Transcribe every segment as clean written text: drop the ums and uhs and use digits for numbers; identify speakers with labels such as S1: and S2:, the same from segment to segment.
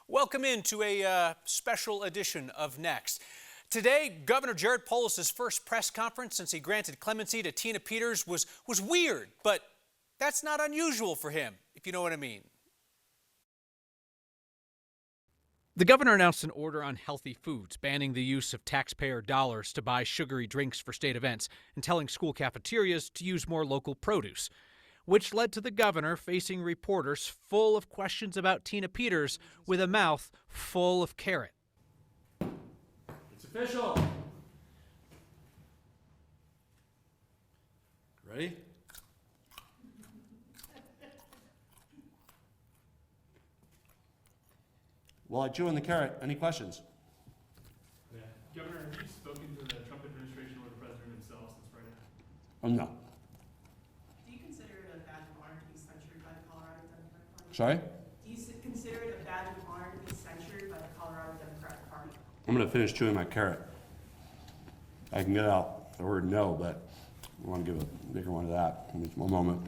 S1: Welcome into a special edition of Next. Today, Governor Jared Polis' first press conference since he granted clemency to Tina Peters was weird, but that's not unusual for him, if you know what I mean. The governor announced an order on healthy foods, banning the use of taxpayer dollars to buy sugary drinks for state events and telling school cafeterias to use more local produce, which led to the governor facing reporters full of questions about Tina Peters with a mouth full of carrot.
S2: It's official. Ready? While I chew on the carrot, any questions?
S3: Yeah. Governor, have you spoken to the Trump administration or the president himself since Friday?
S2: No.
S4: Do you consider it a badge of honor to be censured by the Colorado Democratic Party?
S2: Sorry?
S4: Do you consider it a badge of honor to be censured by the Colorado Democratic Party?
S2: I'm going to finish chewing my carrot. I can get out the word no, but I want to give a bigger one to that. Give me one moment.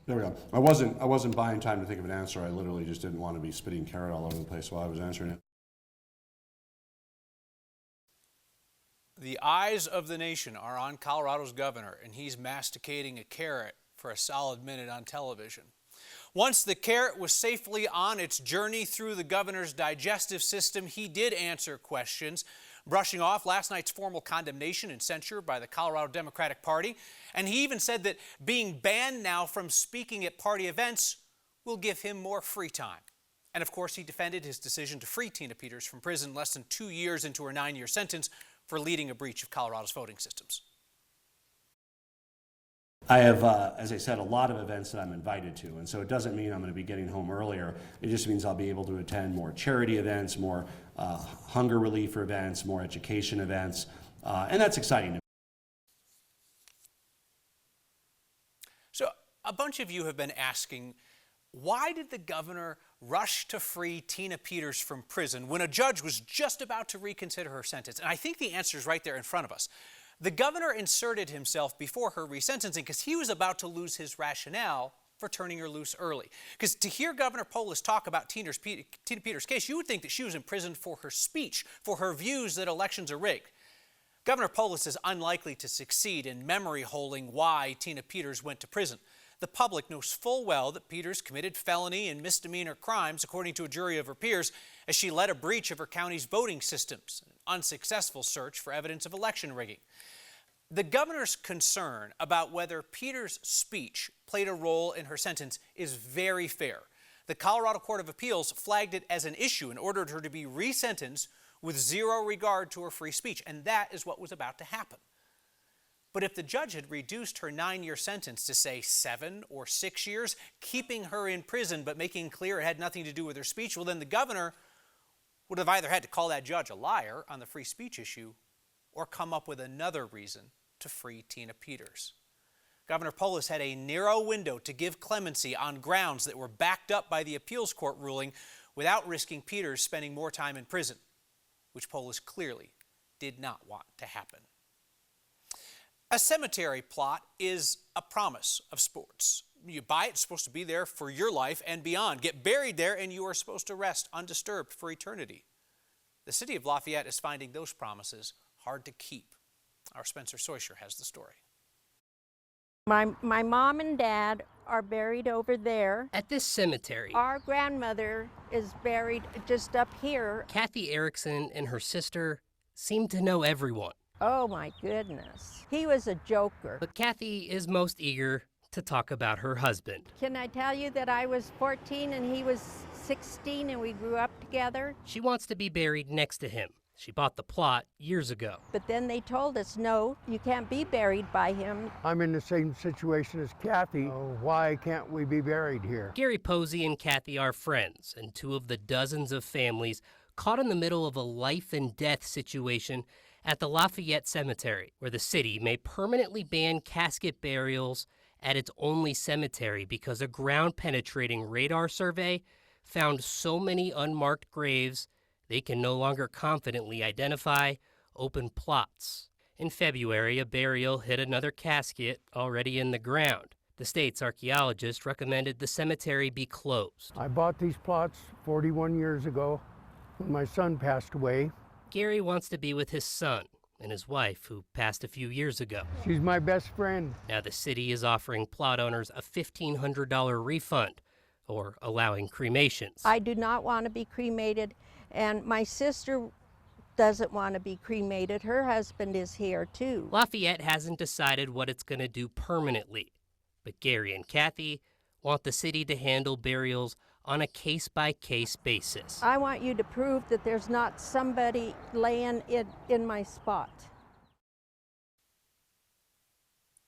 S2: There we go. I wasn't buying time to think of an answer. I literally just didn't want to be spitting carrot all over the place while I was answering it.
S1: The eyes of the nation are on Colorado's governor, and he's masticating a carrot for a solid minute on television. Once the carrot was safely on its journey through the governor's digestive system, he did answer questions, brushing off last night's formal condemnation and censure by the Colorado Democratic Party. And he even said that being banned now from speaking at party events will give him more free time. And of course, he defended his decision to free Tina Peters from prison less than 2 years into her 9-year sentence for leading a breach of Colorado's voting systems.
S2: I have, as I said, a lot of events that I'm invited to, and so it doesn't mean I'm going to be getting home earlier. It just means I'll be able to attend more charity events, more hunger relief events, more education events, and that's exciting to me.
S1: So a bunch of you have been asking, why did the governor rush to free Tina Peters from prison when a judge was just about to reconsider her sentence? And I think the answer is right there in front of us. The governor inserted himself before her resentencing because he was about to lose his rationale for turning her loose early. Because to hear Governor Polis talk about Tina Peters' case, you would think that she was imprisoned for her speech, for her views that elections are rigged. Governor Polis is unlikely to succeed in memory holding why Tina Peters went to prison. The public knows full well that Peters committed felony and misdemeanor crimes, according to a jury of her peers, as she led a breach of her county's voting systems, an unsuccessful search for evidence of election rigging. The governor's concern about whether Peters' speech played a role in her sentence is very fair. The Colorado Court of Appeals flagged it as an issue and ordered her to be resentenced with zero regard to her free speech, and that is what was about to happen. But if the judge had reduced her 9-year sentence to, say, 7 or 6 years, keeping her in prison but making clear it had nothing to do with her speech, well, then the governor would have either had to call that judge a liar on the free speech issue or come up with another reason to free Tina Peters. Governor Polis had a narrow window to give clemency on grounds that were backed up by the appeals court ruling without risking Peters spending more time in prison, which Polis clearly did not want to happen. A cemetery plot is a promise of sports. You buy it, it's supposed to be there for your life and beyond. Get buried there and you are supposed to rest undisturbed for eternity. The city of Lafayette is finding those promises hard to keep. Our Spencer Soysher has the story.
S5: My mom and dad are buried over there.
S6: At this cemetery,
S5: Our grandmother is buried just up here.
S6: Kathy Erickson and her sister seem to know everyone.
S5: Oh my goodness. He was a joker.
S6: But Kathy is most eager to talk about her husband.
S5: Can I tell you that I was 14 and he was 16 and we grew up together?
S6: She wants to be buried next to him. She bought the plot years ago.
S5: But then they told us, no, you can't be buried by him.
S7: I'm in the same situation as Kathy. Why can't we be buried here?
S6: Gary Posey and Kathy are friends and two of the dozens of families caught in the middle of a life and death situation at the Lafayette Cemetery, where the city may permanently ban casket burials at its only cemetery because a ground-penetrating radar survey found so many unmarked graves they can no longer confidently identify open plots. In February, a burial hit another casket already in the ground. The state's archaeologist recommended the cemetery be closed.
S7: I bought these plots 41 years ago when my son passed away.
S6: Gary wants to be with his son and his wife, who passed a few years ago.
S7: She's my best friend.
S6: Now the city is offering plot owners a $1,500 refund or allowing cremations.
S5: I do not want to be cremated, and my sister doesn't want to be cremated. Her husband is here too.
S6: Lafayette hasn't decided what it's going to do permanently, but Gary and Kathy want the city to handle burials on a case-by-case basis.
S5: I want you to prove that there's not somebody laying in my spot.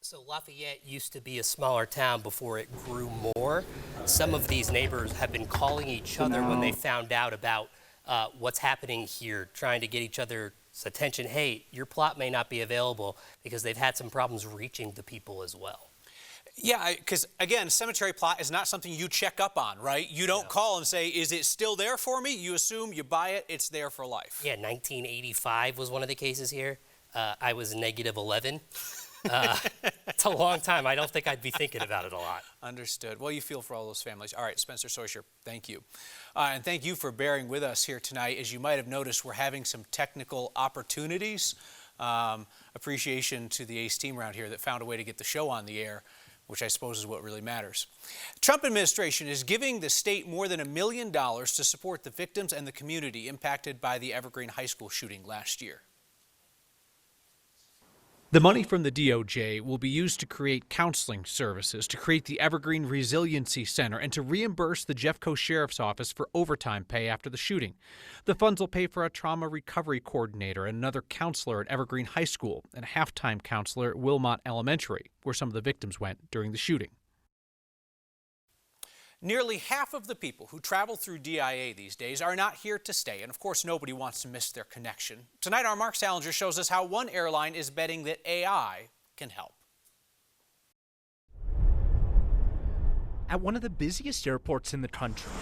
S6: So Lafayette used to be a smaller town before it grew more. Some of these neighbors have been calling each other when they found out about what's happening here, trying to get each other's attention. Hey, your plot may not be available, because they've had some problems reaching the people as well.
S1: Yeah, because again, cemetery plot is not something you check up on, right? You don't call and say, is it still there for me? You assume, you buy it, it's there for life.
S6: Yeah, 1985 was one of the cases here. I was -11. It's a long time. I don't think I'd be thinking about it a lot.
S1: Understood. Well, you feel for all those families. All right, Spencer Soysher, thank you. And thank you for bearing with us here tonight. As you might have noticed, we're having some technical opportunities. Appreciation to the ACE team around here that found a way to get the show on the air, which I suppose is what really matters. Trump administration is giving the state more than $1 million to support the victims and the community impacted by the Evergreen High School shooting last year.
S8: The money from the DOJ will be used to create counseling services, to create the Evergreen Resiliency Center, and to reimburse the Jeffco Sheriff's Office for overtime pay after the shooting. The funds will pay for a trauma recovery coordinator and another counselor at Evergreen High School and a half-time counselor at Wilmot Elementary, where some of the victims went during the shooting.
S1: Nearly half of the people who travel through DIA these days are not here to stay, and of course nobody wants to miss their connection. Tonight our Mark Salinger shows us how one airline is betting that AI can help.
S9: At one of the busiest airports in the country,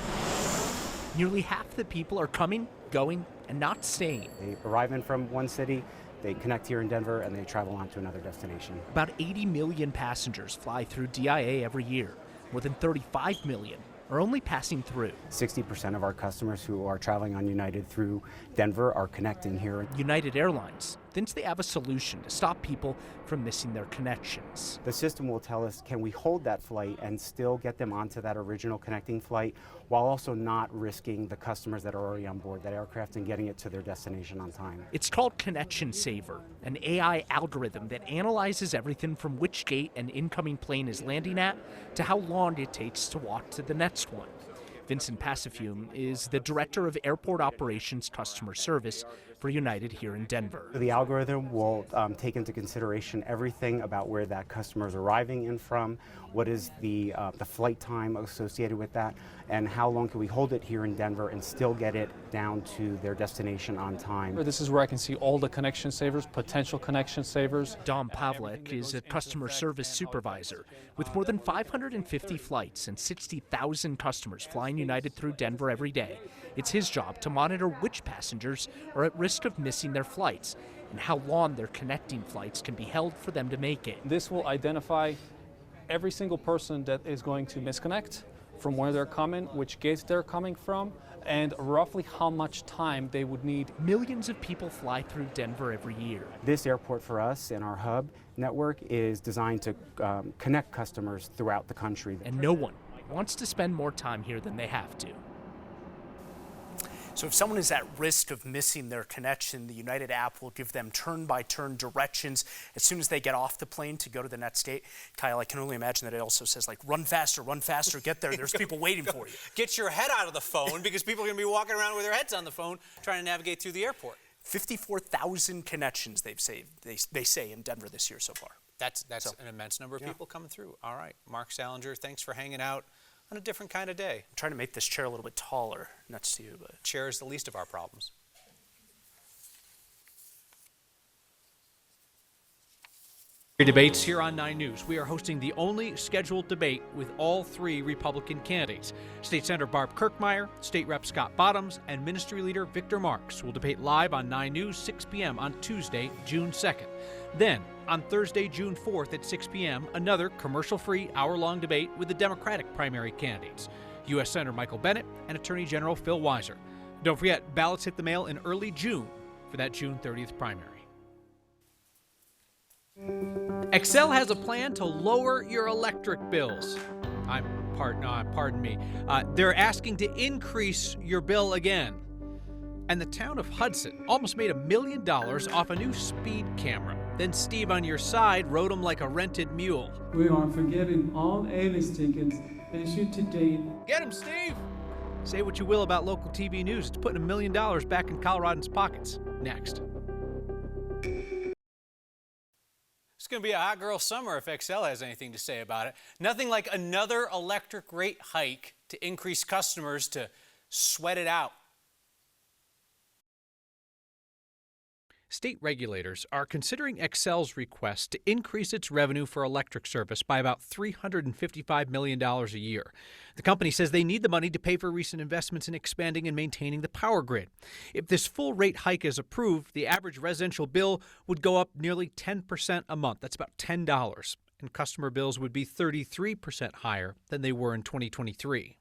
S9: nearly half the people are coming, going, and not staying.
S10: They arrive in from one city, they connect here in Denver, and they travel on to another destination.
S9: About 80 million passengers fly through DIA every year. More than 35 million are only passing through.
S10: 60% of our customers who are traveling on United through Denver are connecting here.
S9: United Airlines thinks they have a solution to stop people from missing their connections.
S10: The system will tell us, can we hold that flight and still get them onto that original connecting flight while also not risking the customers that are already on board that aircraft and getting it to their destination on time.
S9: It's called Connection Saver, an AI algorithm that analyzes everything from which gate an incoming plane is landing at to how long it takes to walk to the next one. Vincent Passafume is the Director of Airport Operations Customer Service for United here in Denver.
S10: The algorithm will take into consideration everything about where that customer is arriving in from, what is the flight time associated with that, and how long can we hold it here in Denver and still get it down to their destination on time.
S11: This is where I can see all the connection savers, potential connection savers.
S9: Dom Pavlik is a customer service supervisor. With more than 550 flights and 60,000 customers flying United through Denver every day, it's his job to monitor which passengers are at risk of missing their flights and how long their connecting flights can be held for them to make it.
S11: This will identify every single person that is going to misconnect, from where they're coming, which gates they're coming from, and roughly how much time they would need.
S9: Millions of people fly through Denver every year.
S10: This airport for us and our hub network is designed to connect customers throughout the country.
S9: And no one wants to spend more time here than they have to.
S12: So if someone is at risk of missing their connection, the United app will give them turn-by-turn directions as soon as they get off the plane to go to the next gate. Kyle, I can only imagine that it also says, like, run faster, get there. There's people waiting for you.
S1: Get your head out of the phone, because people are going to be walking around with their heads on the phone trying to navigate through the airport.
S12: 54,000 connections they've saved, they say, in Denver this year so far.
S1: That's an immense number of people coming through. All right, Mark Salinger, thanks for hanging out on a different kind of day.
S12: I'm trying to make this chair a little bit taller next to you, but
S1: chair is the least of our problems.
S8: Debates here on 9 News. We are hosting the only scheduled debate with all 3 Republican candidates. State Senator Barb Kirkmeyer, State Rep Scott Bottoms, and Ministry Leader Victor Marks will debate live on 9 News 6 p.m. on Tuesday, June 2nd. Then, on Thursday, June 4th at 6 p.m., another commercial-free hour-long debate with the Democratic primary candidates, U.S. Senator Michael Bennet and Attorney General Phil Weiser. Don't forget, ballots hit the mail in early June for that June 30th primary. Xcel has a plan to lower your electric bills. Pardon me. They're asking to increase your bill again. And the town of Hudson almost made $1 million off a new speed camera. Then Steve on your side rode him like a rented mule.
S13: We are forgiving all A-list tickets issued to date.
S8: Get him, Steve! Say what you will about local TV news, it's putting $1 million back in Coloradans' pockets. Next.
S1: It's going to be a hot girl summer if Xcel has anything to say about it. Nothing like another electric rate hike to increase customers to sweat it out.
S8: State regulators are considering Xcel's request to increase its revenue for electric service by about $355 million a year. The company says they need the money to pay for recent investments in expanding and maintaining the power grid. If this full rate hike is approved, the average residential bill would go up nearly 10% a month. That's about $10. And customer bills would be 33% higher than they were in 2023.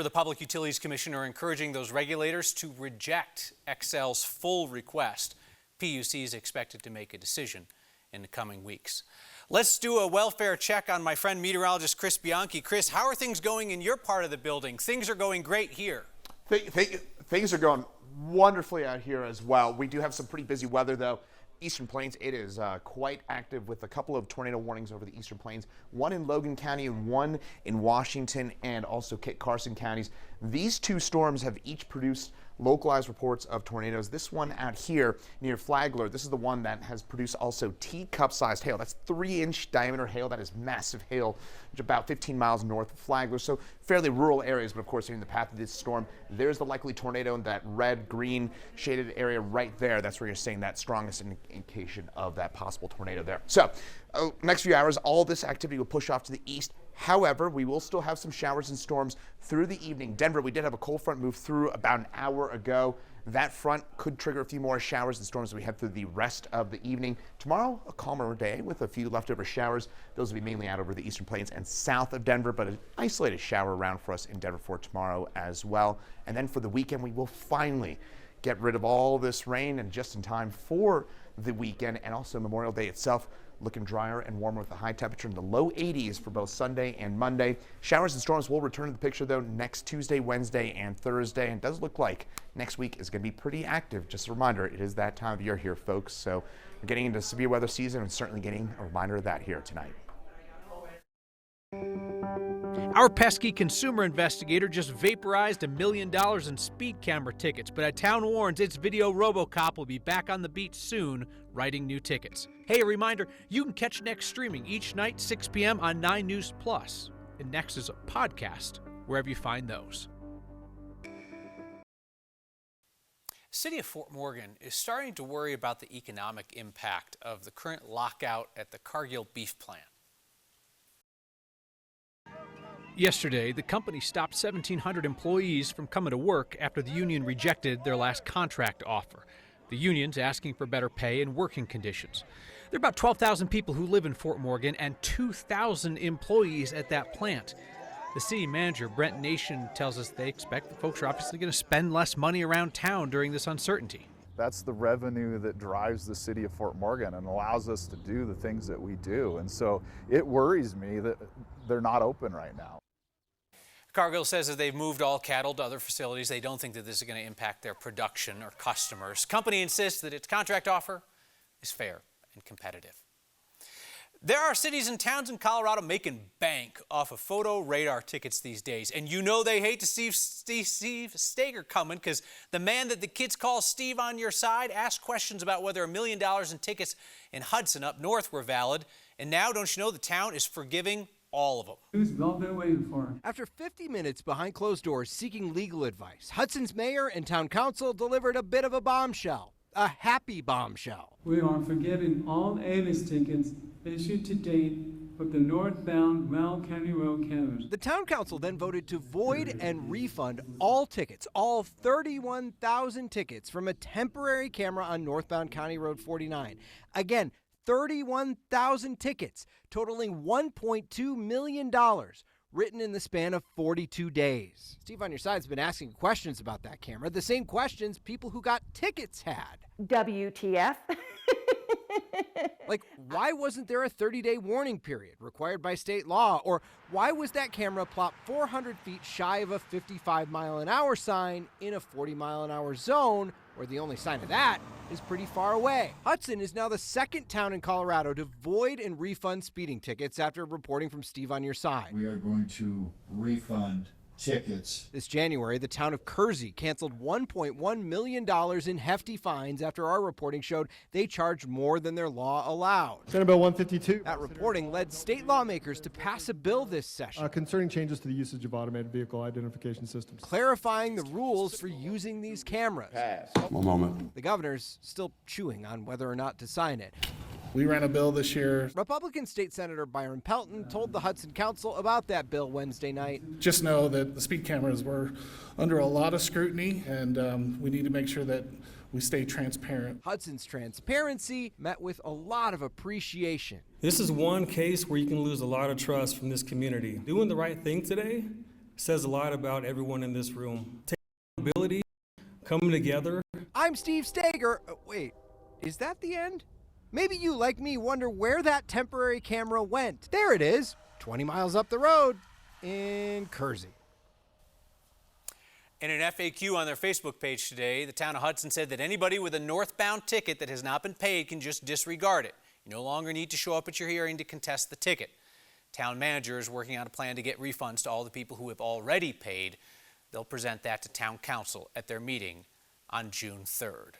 S1: The Public Utilities Commission are encouraging those regulators to reject Xcel's full request. PUC is expected to make a decision in the coming weeks. Let's do a welfare check on my friend meteorologist Chris Bianchi. Chris, how are things going in your part of the building? Things are going great here.
S14: Things are going wonderfully out here as well. We do have some pretty busy weather, though. Eastern Plains, it is quite active with a couple of tornado warnings over the Eastern Plains, one in Logan County and one in Washington and also Kit Carson counties. These 2 storms have each produced localized reports of tornadoes. This one out here near Flagler, this is the one that has produced also teacup sized hail. That's 3-inch diameter hail. That is massive hail, about 15 miles north of Flagler. So fairly rural areas, but of course in the path of this storm, there's the likely tornado in that red, green shaded area right there. That's where you're seeing that strongest indication of that possible tornado there. So next few hours, all this activity will push off to the east. However, we will still have some showers and storms through the evening. Denver, we did have a cold front move through about an hour ago. That front could trigger a few more showers and storms as we head through the rest of the evening. Tomorrow, a calmer day with a few leftover showers. Those will be mainly out over the Eastern Plains and south of Denver, but an isolated shower around for us in Denver for tomorrow as well. And then for the weekend, we will finally get rid of all this rain and just in time for the weekend and also Memorial Day itself. Looking drier and warmer with a high temperature in the low 80s for both Sunday and Monday. Showers and storms will return to the picture, though, next Tuesday, Wednesday, and Thursday. And it does look like next week is going to be pretty active. Just a reminder, it is that time of year here, folks. So we're getting into severe weather season and certainly getting a reminder of that here tonight.
S8: Our pesky consumer investigator just vaporized $1 million in speed camera tickets, but a town warns its video RoboCop will be back on the beat soon, writing new tickets. Hey, a reminder, you can catch Next streaming each night, 6 p.m. on 9 News Plus. And Next is a podcast, wherever you find those.
S1: City of Fort Morgan is starting to worry about the economic impact of the current lockout at the Cargill beef plant.
S8: Yesterday, the company stopped 1,700 employees from coming to work after the union rejected their last contract offer. The union's asking for better pay and working conditions. There are about 12,000 people who live in Fort Morgan and 2,000 employees at that plant. The city manager, Brent Nation, tells us they expect the folks are obviously going to spend less money around town during this uncertainty.
S15: That's the revenue that drives the city of Fort Morgan and allows us to do the things that we do. And so it worries me that they're not open right now.
S1: Cargill says that they've moved all cattle to other facilities. They don't think that this is going to impact their production or customers. Company insists that its contract offer is fair and competitive. There are cities and towns in Colorado making bank off of photo radar tickets these days. And you know they hate to see Steve Steger coming because the man that the kids call Steve on your side asked questions about whether $1 million in tickets in Hudson up north were valid. And now, don't you know, the town is forgiving all of them.
S13: Who's all been waiting for?
S16: After 50 minutes behind closed doors seeking legal advice, Hudson's mayor and town council delivered a bit of a bombshell. a happy bombshell.
S13: We are forgiving all Avis tickets issued to date with the northbound Well County Road carriers.
S16: The town council then voted to void and refund all tickets, all 31,000 tickets from a temporary camera on northbound County Road 49. Again, 31,000 tickets totaling $1.2 million, written in the span of 42 days. Steve on your side's been asking questions about that camera, the same questions people who got tickets had.
S17: WTF?
S16: Like, why wasn't there a 30-day warning period required by state law? Or why was that camera plopped 400 feet shy of a 55-mile-an-hour sign in a 40-mile-an-hour zone, where the only sign of that is pretty far away? Hudson is now the second town in Colorado to void and refund speeding tickets after reporting from Steve on your side.
S18: We are going to refund tickets.
S16: This January, the town of Kersey canceled $1.1 million in hefty fines after our reporting showed they charged more than their law allowed.
S19: Senate Bill 152.
S16: That reporting led state lawmakers to pass a bill this session
S19: concerning changes to the usage of automated vehicle identification systems,
S16: clarifying the rules for using these cameras.
S2: One moment.
S16: The governor's still chewing on whether or not to sign it.
S20: We ran a bill this year.
S16: Republican State Senator Byron Pelton told the Hudson Council about that bill Wednesday night.
S20: Just know that the speed cameras were under a lot of scrutiny, and we need to make sure that we stay transparent.
S16: Hudson's transparency met with a lot of appreciation.
S21: This is one case where you can lose a lot of trust from this community. Doing the right thing today says a lot about everyone in this room. Taking accountability, coming together.
S16: I'm Steve Stager. Wait, is that the end? Maybe you, like me, wonder where that temporary camera went. There it is, 20 miles up the road in Kersey.
S1: In an FAQ on their Facebook page today, the town of Hudson said that anybody with a northbound ticket that has not been paid can just disregard it. You no longer need to show up at your hearing to contest the ticket. Town manager is working on a plan to get refunds to all the people who have already paid. They'll present that to town council at their meeting on June 3rd.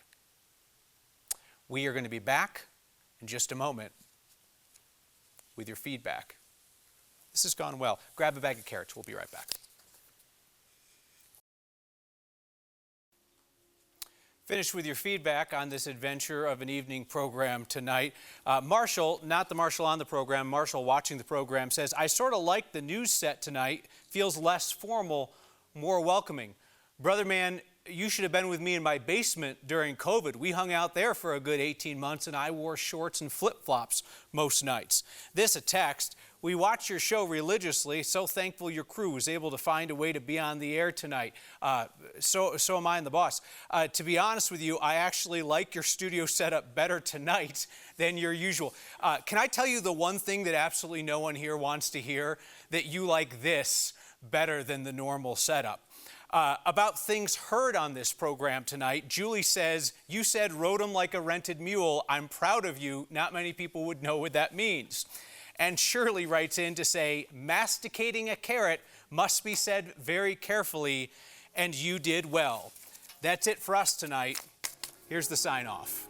S1: We are going to be back in just a moment with your feedback. This has gone well. Grab a bag of carrots. We'll be right back. Finished with your feedback on this adventure of an evening program tonight. Marshall, not the Marshall on the program, Marshall watching the program, says, I sort of like the news set tonight. Feels less formal, more welcoming. Brother man, you should have been with me in my basement during COVID. We hung out there for a good 18 months, and I wore shorts and flip-flops most nights. This a text. We watch your show religiously. So thankful your crew was able to find a way to be on the air tonight. So am I and the boss. To be honest with you, I actually like your studio setup better tonight than your usual. Can I tell you the one thing that absolutely no one here wants to hear? That you like this better than the normal setup. About things heard on this program tonight, Julie says, you said rode him like a rented mule. I'm proud of you. Not many people would know what that means. And Shirley writes in to say, masticating a carrot must be said very carefully, and you did well. That's it for us tonight. Here's the sign off.